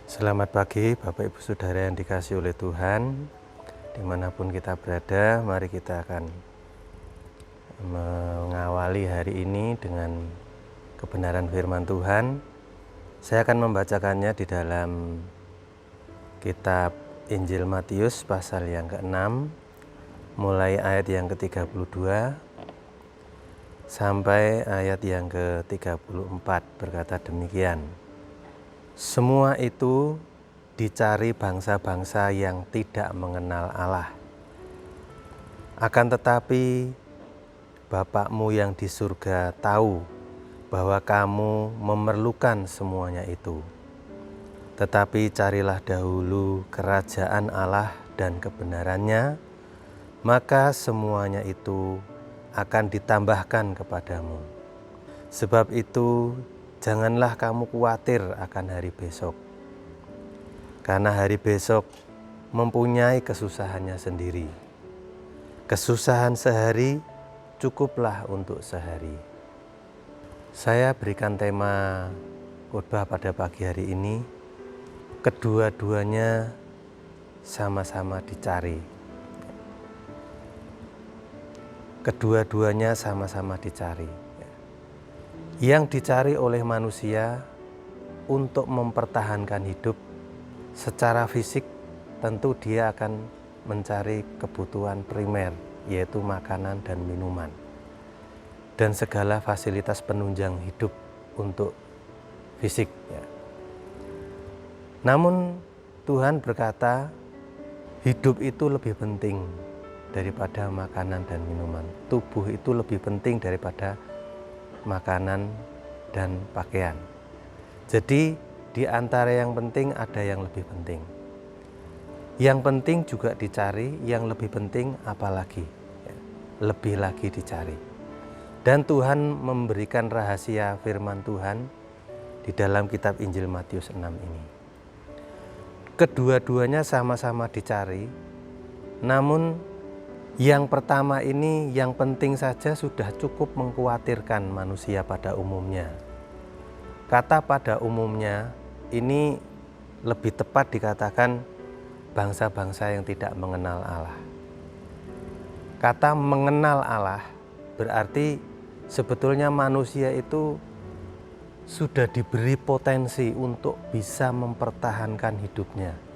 Selamat pagi Bapak Ibu Saudara yang dikasihi oleh Tuhan. Dimanapun kita berada, mari kita akan mengawali hari ini dengan kebenaran firman Tuhan. Saya akan membacakannya di dalam kitab Injil Matius pasal yang ke-6, mulai ayat yang ke-32 sampai ayat yang ke-34, berkata demikian. Semua itu dicari bangsa-bangsa yang tidak mengenal Allah. Akan tetapi Bapakmu yang di surga tahu bahwa kamu memerlukan semuanya itu. Tetapi carilah dahulu kerajaan Allah dan kebenarannya, maka semuanya itu akan ditambahkan kepadamu. Sebab itu janganlah kamu khawatir akan hari besok, karena hari besok mempunyai kesusahannya sendiri. Kesusahan sehari cukuplah untuk sehari. Saya berikan tema khotbah pada pagi hari ini, kedua-duanya sama-sama dicari. Kedua-duanya sama-sama dicari. Yang dicari oleh manusia untuk mempertahankan hidup secara fisik, tentu dia akan mencari kebutuhan primer, yaitu makanan dan minuman, dan segala fasilitas penunjang hidup untuk fisik. Namun Tuhan berkata, hidup itu lebih penting daripada makanan dan minuman. Tubuh itu lebih penting daripada makanan dan pakaian. Jadi di antara yang penting ada yang lebih penting. Yang penting juga dicari, yang lebih penting apalagi, lebih lagi dicari. Dan Tuhan memberikan rahasia firman Tuhan di dalam kitab Injil Matius 6 ini. Kedua-duanya sama-sama dicari, namun yang pertama ini yang penting saja sudah cukup mengkhawatirkan manusia pada umumnya. Kata pada umumnya ini lebih tepat dikatakan bangsa-bangsa yang tidak mengenal Allah. Kata mengenal Allah berarti sebetulnya manusia itu sudah diberi potensi untuk bisa mempertahankan hidupnya,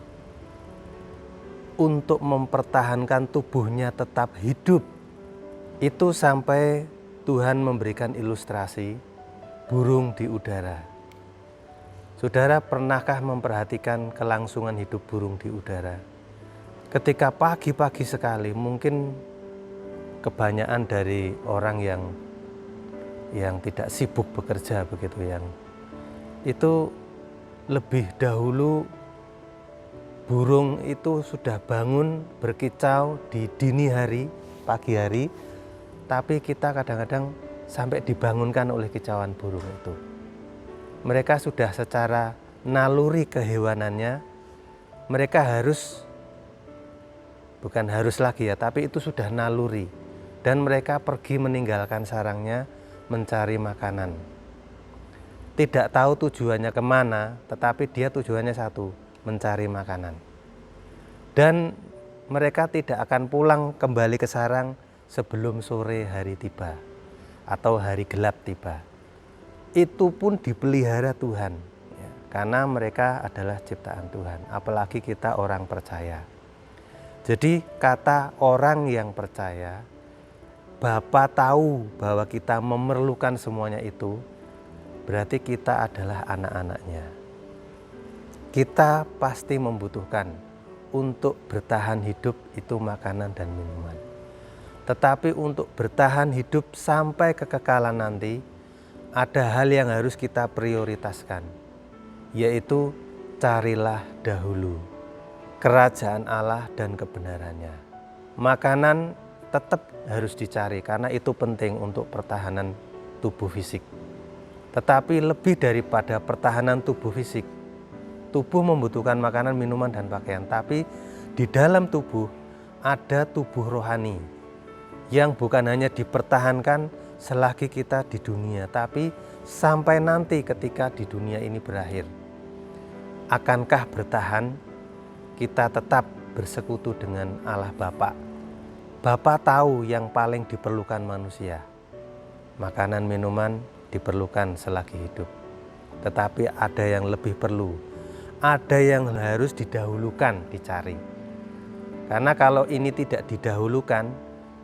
untuk mempertahankan tubuhnya tetap hidup. Itu sampai Tuhan memberikan ilustrasi burung di udara. Saudara, pernahkah memperhatikan kelangsungan hidup burung di udara? Ketika pagi-pagi sekali, mungkin kebanyakan dari orang yang tidak sibuk bekerja begitu, yang itu lebih dahulu burung itu sudah bangun berkicau di dini hari, pagi hari, tapi kita kadang-kadang sampai dibangunkan oleh kicauan burung itu. Mereka sudah secara naluri kehewanannya, mereka bukan harus lagi ya, tapi itu sudah naluri. Dan mereka pergi meninggalkan sarangnya mencari makanan. Tidak tahu tujuannya kemana, tetapi dia tujuannya satu, mencari makanan. Dan mereka tidak akan pulang kembali ke sarang sebelum sore hari tiba atau hari gelap tiba. Itu pun dipelihara Tuhan, ya, karena mereka adalah ciptaan Tuhan, apalagi kita orang percaya. Jadi kata orang yang percaya, Bapa tahu bahwa kita memerlukan semuanya itu, berarti kita adalah anak-anaknya. Kita pasti membutuhkan untuk bertahan hidup itu makanan dan minuman. Tetapi untuk bertahan hidup sampai kekekalan nanti, ada hal yang harus kita prioritaskan, yaitu carilah dahulu kerajaan Allah dan kebenarannya. Makanan tetap harus dicari karena itu penting untuk pertahanan tubuh fisik. Tetapi lebih daripada pertahanan tubuh fisik, tubuh membutuhkan makanan, minuman, dan pakaian. Tapi di dalam tubuh ada tubuh rohani yang bukan hanya dipertahankan selagi kita di dunia, tapi sampai nanti ketika di dunia ini berakhir. akankah bertahan? Kita tetap bersekutu dengan Allah Bapa. Bapa tahu yang paling diperlukan manusia. Makanan, minuman diperlukan selagi hidup. Tetapi ada yang lebih perlu. Ada yang harus didahulukan, dicari. Karena kalau ini tidak didahulukan,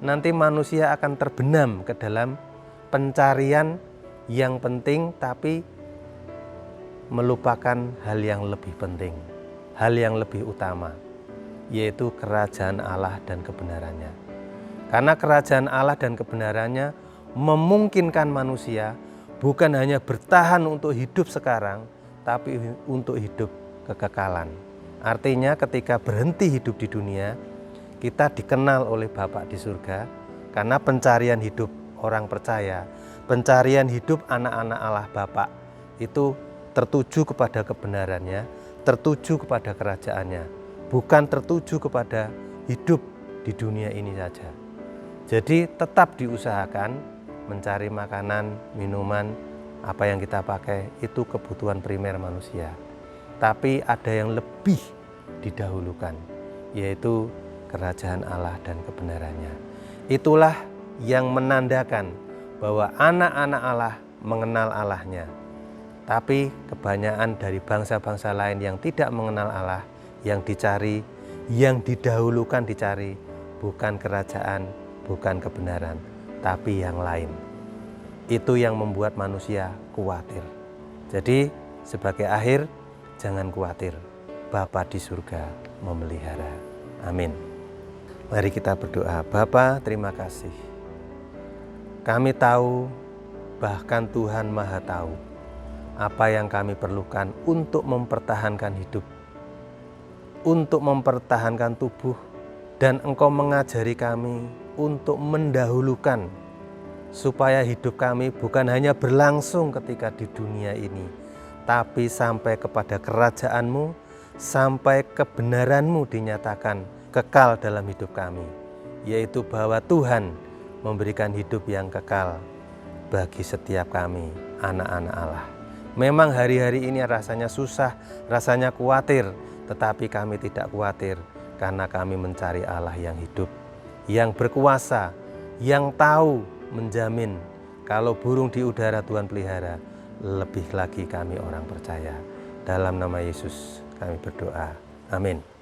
nanti manusia akan terbenam ke dalam pencarian yang penting tapi melupakan hal yang lebih penting, hal yang lebih utama, yaitu kerajaan Allah dan kebenarannya. Karena kerajaan Allah dan kebenarannya memungkinkan manusia bukan hanya bertahan untuk hidup sekarang, tapi untuk hidup kekekalan. Artinya ketika berhenti hidup di dunia, kita dikenal oleh Bapa di surga, karena pencarian hidup orang percaya, pencarian hidup anak-anak Allah Bapa itu tertuju kepada kebenarannya, tertuju kepada kerajaannya, bukan tertuju kepada hidup di dunia ini saja. Jadi tetap diusahakan mencari makanan, minuman, apa yang kita pakai itu kebutuhan primer manusia. Tapi ada yang lebih didahulukan, yaitu kerajaan Allah dan kebenarannya. Itulah yang menandakan bahwa anak-anak Allah mengenal Allahnya. Tapi kebanyakan dari bangsa-bangsa lain yang tidak mengenal Allah, yang dicari, yang didahulukan dicari, bukan kerajaan, bukan kebenaran, tapi yang lain. Itu yang membuat manusia khawatir. Jadi sebagai akhir, jangan khawatir, Bapa di surga memelihara. Amin. Mari kita berdoa. Bapa, terima kasih. Kami tahu, bahkan Tuhan Maha tahu, apa yang kami perlukan untuk mempertahankan hidup, untuk mempertahankan tubuh, dan Engkau mengajari kami untuk mendahulukan, supaya hidup kami bukan hanya berlangsung ketika di dunia ini, tapi sampai kepada kerajaan-Mu, sampai kebenaran-Mu dinyatakan kekal dalam hidup kami, yaitu bahwa Tuhan memberikan hidup yang kekal bagi setiap kami, anak-anak Allah. Memang hari-hari ini rasanya susah, rasanya khawatir, tetapi kami tidak khawatir karena kami mencari Allah yang hidup, yang berkuasa, yang tahu menjamin kalau burung di udara Tuhan pelihara, lebih lagi kami orang percaya. Dalam nama Yesus kami berdoa. Amin.